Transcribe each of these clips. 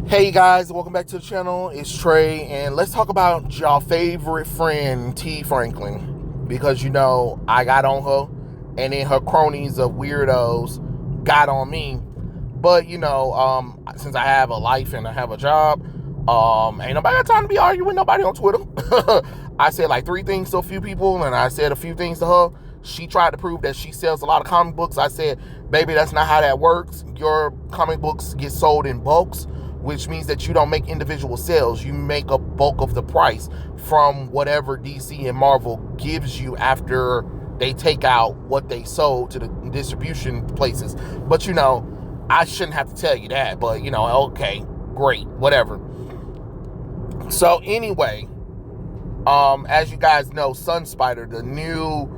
Hey guys, welcome back to the channel. It's Trey, and let's talk about y'all favorite friend, T. Franklin. Because I got on her, and then her cronies of weirdos got on me. But since I have a life and I have a job, ain't nobody got time to be arguing with nobody on Twitter. I said like 3 things to a few people, and I said a few things to her. She tried to prove that she sells a lot of comic books. I said, baby, that's not how that works. Your comic books get sold in bulks, which means that you don't make individual sales. You make a bulk of the price from whatever DC and Marvel gives you after they take out what they sold to the distribution places. But I shouldn't have to tell you that, but okay, great, whatever. So anyway, as you guys know, Sunspider, the new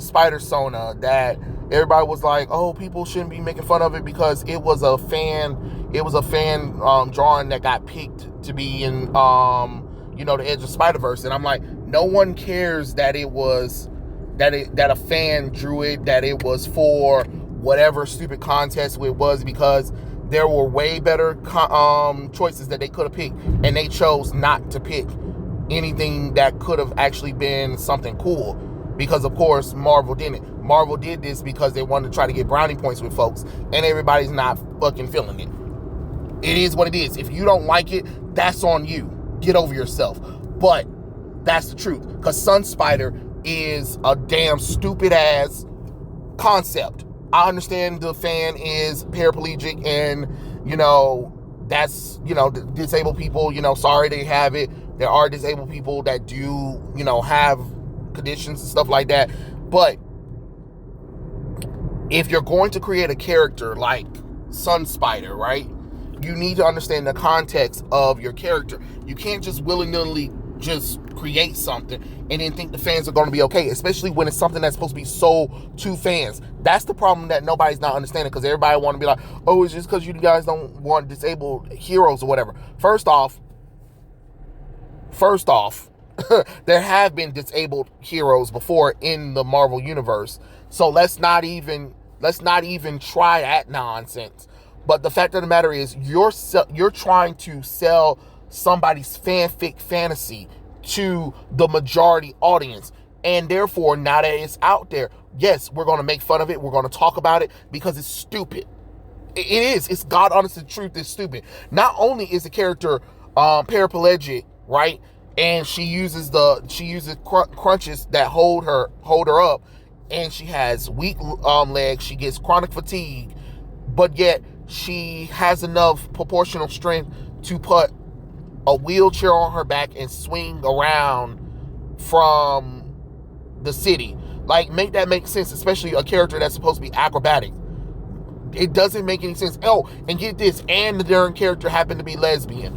Spider Sona that everybody was like, oh, people shouldn't be making fun of it because it was a fan drawing that got picked to be in the Edge of Spider-Verse. And I'm like, no one cares that it was that a fan drew it, that it was for whatever stupid contest it was, because there were way better choices that they could have picked, and they chose not to pick anything that could have actually been something cool. Because of course Marvel didn't. Marvel did this because they wanted to try to get brownie points with folks, and everybody's not fucking feeling it. It is what it is. If you don't like it, that's on you. Get over yourself. But that's the truth. Because Sunspider is a damn stupid ass concept. I understand the fan is paraplegic and that's disabled people, sorry they have it. There are disabled people that do have conditions and stuff like that. But if you're going to create a character like Sunspider, right, you need to understand the context of your character. You can't just willy-nilly just create something and then think the fans are going to be okay, especially when it's something that's supposed to be sold to fans. That's the problem that nobody's not understanding, because everybody want to be like, oh, it's just because you guys don't want disabled heroes or whatever. First off, there have been disabled heroes before in the Marvel universe, so let's not even try that nonsense. But the fact of the matter is, you're trying to sell somebody's fanfic fantasy to the majority audience, and therefore, now that it's out there, yes, we're going to make fun of it, we're going to talk about it, because it's stupid. It is. It's God honest truth. It's stupid. Not only is the character paraplegic, right, and she uses crunches that hold her up, and she has weak legs, she gets chronic fatigue, but yet she has enough proportional strength to put a wheelchair on her back and swing around from the city. Like, make that make sense, especially a character that's supposed to be acrobatic. It doesn't make any sense. Oh, and get this, and the darn character happened to be lesbian.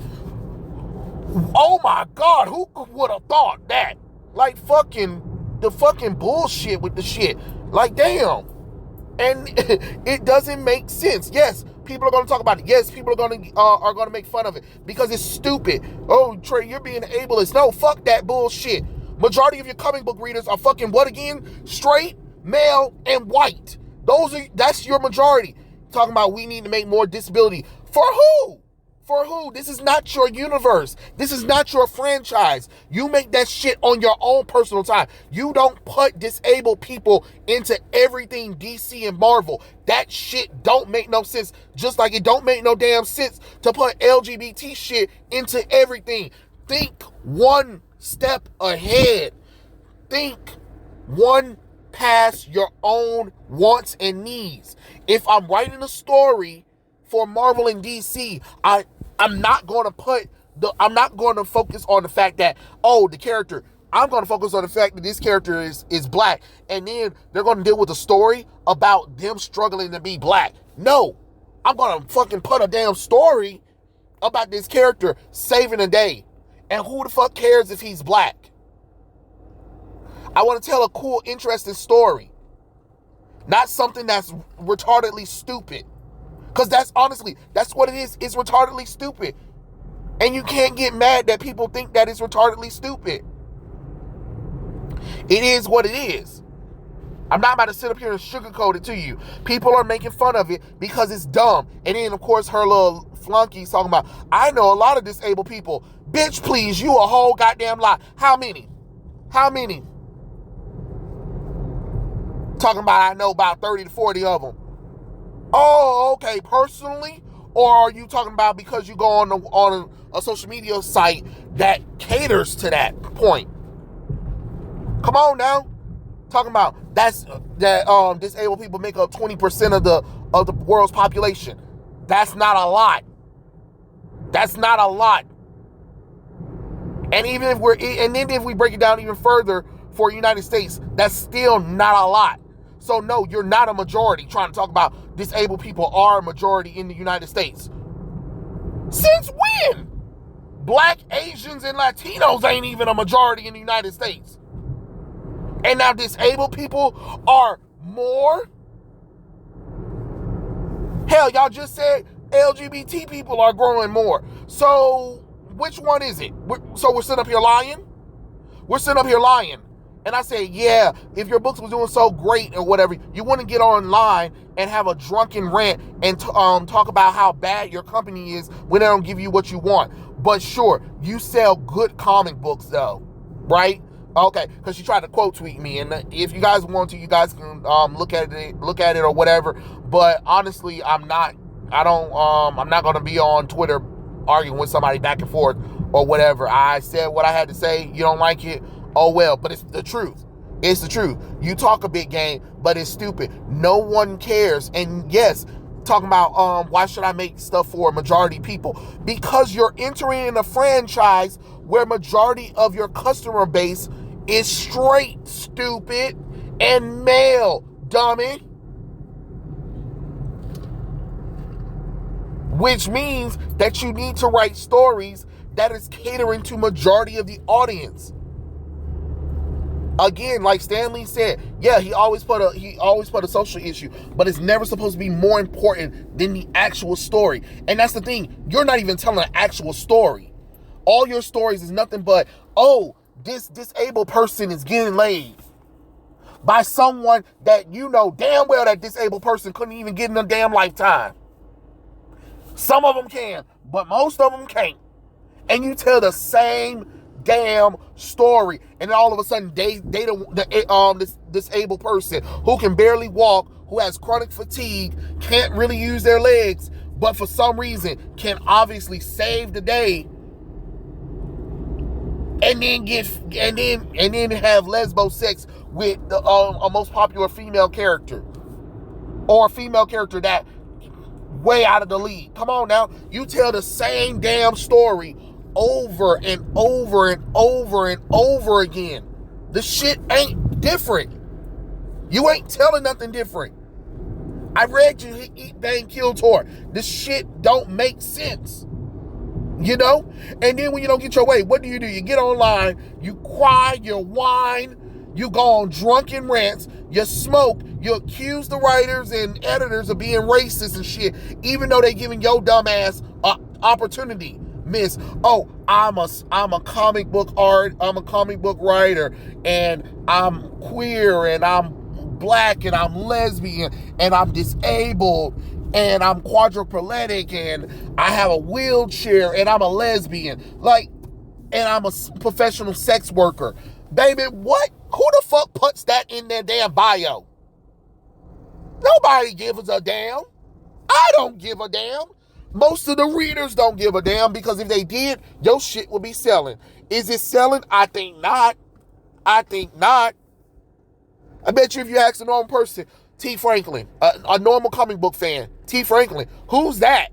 Oh my God, who would have thought that? Like, the fucking bullshit with the shit. Like, damn. And it doesn't make sense. Yes, people are going to talk about it. Yes, people are going to make fun of it because it's stupid. Oh, Trey, you're being ableist. No, fuck that bullshit. Majority of your comic book readers are fucking what again? Straight, male, and white. That's your majority. Talking about we need to make more disability. For who? For who? This is not your universe. This is not your franchise. You make that shit on your own personal time. You don't put disabled people into everything DC and Marvel. That shit don't make no sense. Just like it don't make no damn sense to put LGBT shit into everything. Think one step ahead. Think one past your own wants and needs. If I'm writing a story for Marvel and DC, I'm not going to focus on the fact that, oh, the character, I'm going to focus on the fact that this character is black, and then they're going to deal with a story about them struggling to be black. No, I'm going to fucking put a damn story about this character saving the day. And who the fuck cares if he's black? I want to tell a cool, interesting story. Not something that's retardedly stupid. Because that's what it is. It's retardedly stupid. And you can't get mad that people think that it's retardedly stupid. It is what it is. I'm not about to sit up here and sugarcoat it to you. People are making fun of it because it's dumb. And then, of course, her little flunkies talking about, I know a lot of disabled people. Bitch, please, you a whole goddamn lie. How many? How many? Talking about, I know about 30 to 40 of them. Oh, okay, personally? Or are you talking about because you go on a social media site that caters to that point? Come on now. Talking about that disabled people make up 20% of the world's population. That's not a lot. That's not a lot. And even if we break it down even further for the United States, that's still not a lot. So no, you're not a majority trying to talk about disabled people are a majority in the United States. Since when? Black, Asians, and Latinos ain't even a majority in the United States. And now disabled people are more? Hell, y'all just said LGBT people are growing more. So which one is it? So we're sitting up here lying? We're sitting up here lying. And I say, yeah, if your books was doing so great or whatever, you wouldn't get online and have a drunken rant and talk about how bad your company is when they don't give you what you want. But sure, you sell good comic books though, right? Okay, because she tried to quote tweet me, and if you guys want to, you guys can look at it or whatever. But honestly, I'm not going to be on Twitter arguing with somebody back and forth or whatever. I said what I had to say. You don't like it? Oh well, but it's the truth. It's the truth. You talk a big game, but it's stupid. No one cares. And yes, talking about why should I make stuff for majority people? Because you're entering in a franchise where majority of your customer base is straight, stupid, and male, dummy. Which means that you need to write stories that is catering to majority of the audience. Again, like Stan Lee said, yeah, he always put a social issue, but it's never supposed to be more important than the actual story. And that's the thing. You're not even telling an actual story. All your stories is nothing but, oh, this disabled person is getting laid by someone that you know damn well that disabled person couldn't even get in a damn lifetime. Some of them can, but most of them can't. And you tell the same damn story, and then all of a sudden they this disabled person who can barely walk, who has chronic fatigue, can't really use their legs, but for some reason can obviously save the day, and then have lesbo sex with the a most popular female character, or a female character that way out of the league. Come on now, you tell the same damn story over and over and over and over again. The shit ain't different. You ain't telling nothing different. I read you Eat Bang Kill Tour. This shit don't make sense. You know? And then when you don't get your way, what do? You get online, you cry, you whine, you go on drunken rants, you smoke, you accuse the writers and editors of being racist and shit, even though they giving your dumb ass opportunity. Miss, oh, I'm a comic book writer, and I'm queer, and I'm black, and I'm lesbian, and I'm disabled, and I'm quadriplegic, and I have a wheelchair, and I'm a lesbian, and I'm a professional sex worker. Baby, what? Who the fuck puts that in their damn bio? Nobody gives a damn. I don't give a damn. Most of the readers don't give a damn, because if they did, your shit would be selling. Is it selling? I think not. I bet you if you ask a normal person, T. Franklin, a normal comic book fan, T. Franklin, who's that?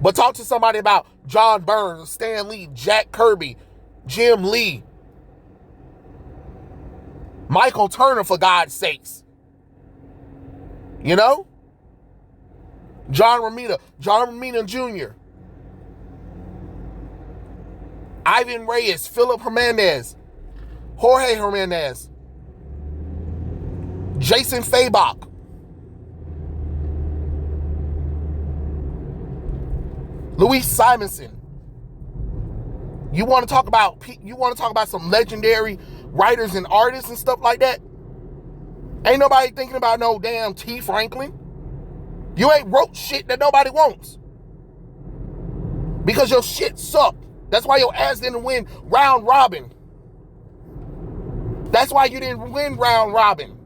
But talk to somebody about John Burns, Stan Lee, Jack Kirby, Jim Lee, Michael Turner, for God's sakes. You know? John Romita Jr., Ivan Reyes, Philip Hernandez, Jorge Hernandez, Jason Fabok, Louise Simonson. You want to talk about some legendary writers and artists and stuff like that? Ain't nobody thinking about no damn T. Franklin. You ain't wrote shit that nobody wants. Because your shit sucked. That's why your ass didn't win round robin. That's why you didn't win round robin.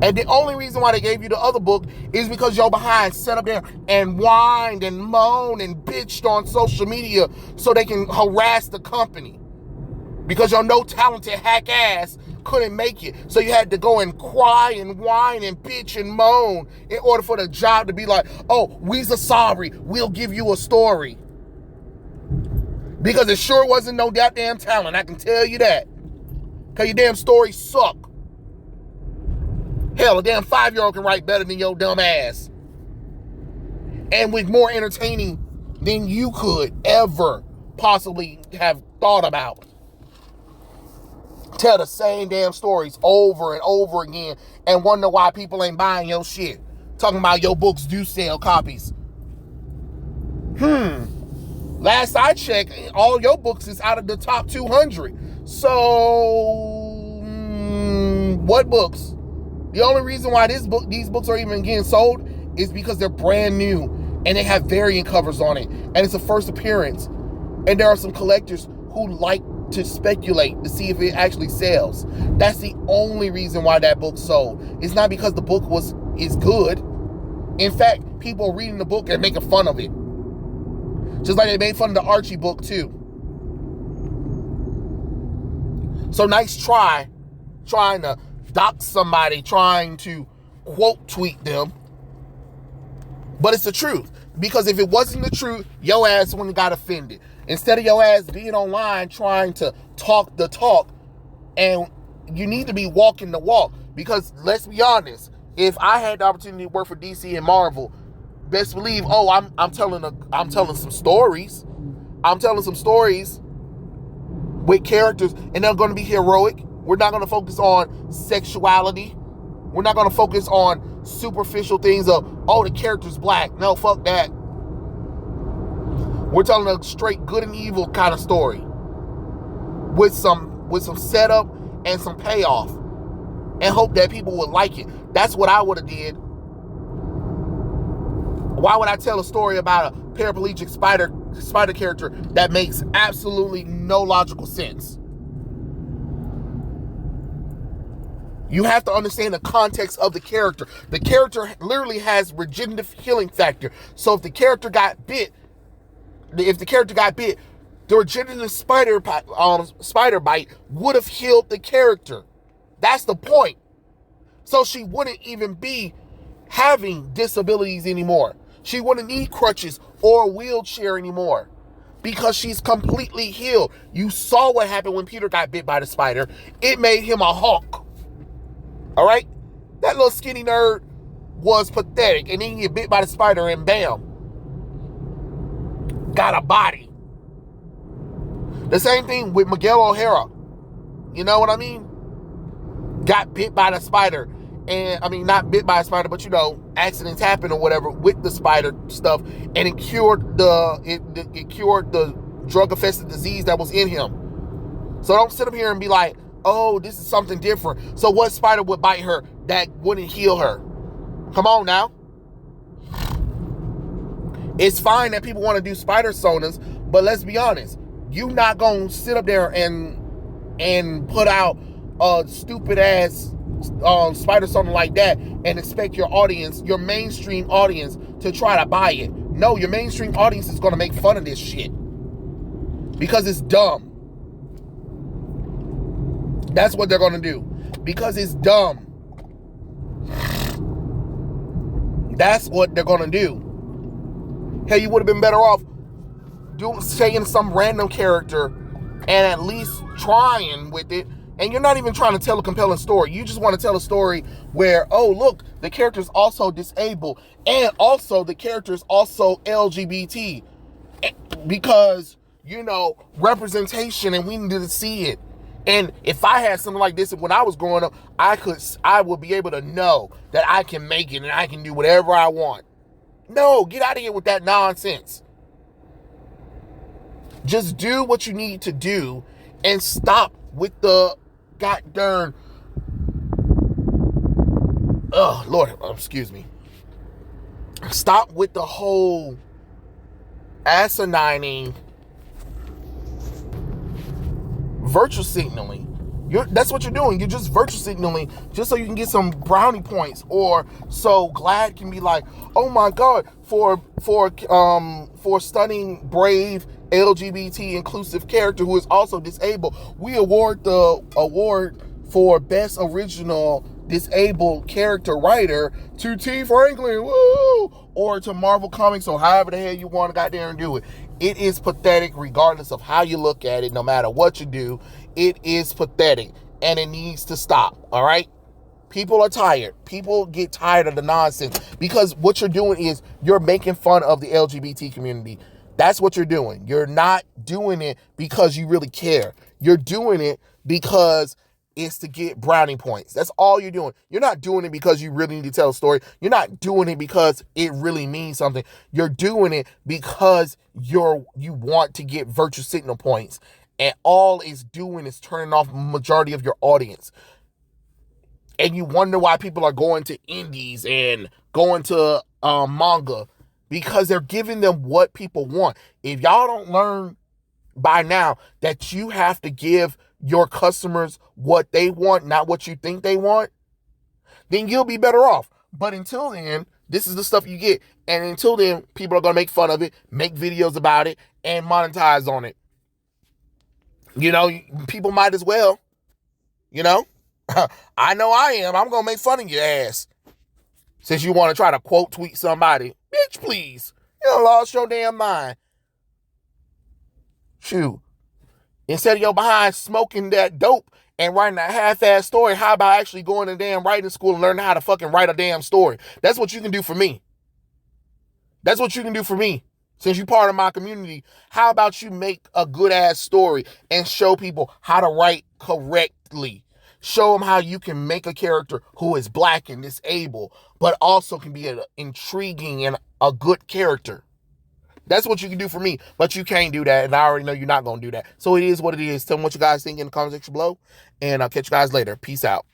And the only reason why they gave you the other book is because your behind sat up there and whined and moaned and bitched on social media so they can harass the company. Because your no talented hack ass couldn't make it. So you had to go and cry and whine and bitch and moan in order for the job to be like, oh, we're sorry, we'll give you a story. Because it sure wasn't no goddamn talent, I can tell you that. Because your damn stories suck. Hell, a damn 5-year-old can write better than your dumb ass. And with more entertaining than you could ever possibly have thought about. Tell the same damn stories over and over again and wonder why people ain't buying your shit. Talking about your books do sell copies. Last I checked, all your books is out of the top 200. So, what books? The only reason why these books are even getting sold is because they're brand new and they have variant covers on it. And it's a first appearance. And there are some collectors who like to speculate to see if it actually sells. That's the only reason why that book sold. It's not because the book is good. In fact, people are reading the book and making fun of it. Just like they made fun of the Archie book too. So nice try trying to dox somebody, trying to quote tweet them. But it's the truth. Because if it wasn't the truth, your ass wouldn't have got offended. Instead of your ass being online trying to talk the talk, and you need to be walking the walk. Because let's be honest, if I had the opportunity to work for DC and Marvel, best believe, I'm telling some stories. I'm telling some stories with characters, and they're going to be heroic. We're not going to focus on sexuality. We're not going to focus on superficial things of, the character's black. No, fuck that. We're telling a straight good and evil kind of story with some setup and some payoff, and hope that people would like it. That's what I would have did. Why would I tell a story about a paraplegic spider character that makes absolutely no logical sense? You have to understand the context of the character. The character literally has regenerative healing factor. So if the character got bit, the regenerative spider bite would have healed the character. That's the point. So she wouldn't even be having disabilities anymore. She wouldn't need crutches or a wheelchair anymore because she's completely healed. You saw what happened when Peter got bit by the spider. It made him a Hulk. All right? That little skinny nerd was pathetic. And then he get bit by the spider and bam. Got a body. The same thing with Miguel O'Hara. You know what I mean? Got bit by the spider. And, not bit by a spider, but, accidents happen or whatever with the spider stuff. And it cured the drug-infested disease that was in him. So don't sit up here and be like, this is something different. So what spider would bite her that wouldn't heal her? Come on now. It's fine that people want to do spider sonas, but let's be honest. You're not going to sit up there and put out a stupid-ass spider sona like that and expect your mainstream audience to try to buy it. No, your mainstream audience is going to make fun of this shit. Because it's dumb. That's what they're going to do. Because it's dumb. That's what they're going to do. Hell, you would have been better off saying some random character and at least trying with it. And you're not even trying to tell a compelling story. You just want to tell a story where, look, the character's also disabled. And also, the character's also LGBT. Because, representation, and we needed to see it. And if I had something like this when I was growing up, I would be able to know that I can make it and I can do whatever I want. No, get out of here with that nonsense. Just do what you need to do and stop with the goddamn oh Lord, excuse me. Stop with the whole assigning virtue signaling. That's what you're doing. You're just virtue signaling just so you can get some brownie points, or so GLAAD can be like, oh my God, for stunning, brave, LGBT inclusive character who is also disabled, we award the award for best original disabled character writer to T. Franklin, woo, or to Marvel Comics, or however the hell you want to goddamn and do it. It is pathetic regardless of how you look at it, no matter what you do. It is pathetic, and it needs to stop, all right? People are tired. People get tired of the nonsense because what you're doing is you're making fun of the LGBT community. That's what you're doing. You're not doing it because you really care. You're doing it because it's to get brownie points. That's all you're doing. You're not doing it because you really need to tell a story. You're not doing it because it really means something. You're doing it because you want to get virtue signal points. And all it's doing is turning off majority of your audience. And you wonder why people are going to indies and going to manga, because they're giving them what people want. If y'all don't learn by now that you have to give your customers what they want, not what you think they want, then you'll be better off. But until then, this is the stuff you get. And until then, people are going to make fun of it, make videos about it, and monetize on it. You know, people might as well, you know. I know I am. I'm going to make fun of your ass. Since you want to try to quote tweet somebody. Bitch, please. You done lost your damn mind. Shoot. Instead of your behind smoking that dope and writing a half-ass story, how about actually going to damn writing school and learning how to fucking write a damn story? That's what you can do for me. That's what you can do for me. Since you're part of my community, how about you make a good-ass story and show people how to write correctly? Show them how you can make a character who is black and disabled, but also can be an intriguing and a good character. That's what you can do for me, but you can't do that, and I already know you're not going to do that. So it is what it is. Tell me what you guys think in the comment section below, and I'll catch you guys later. Peace out.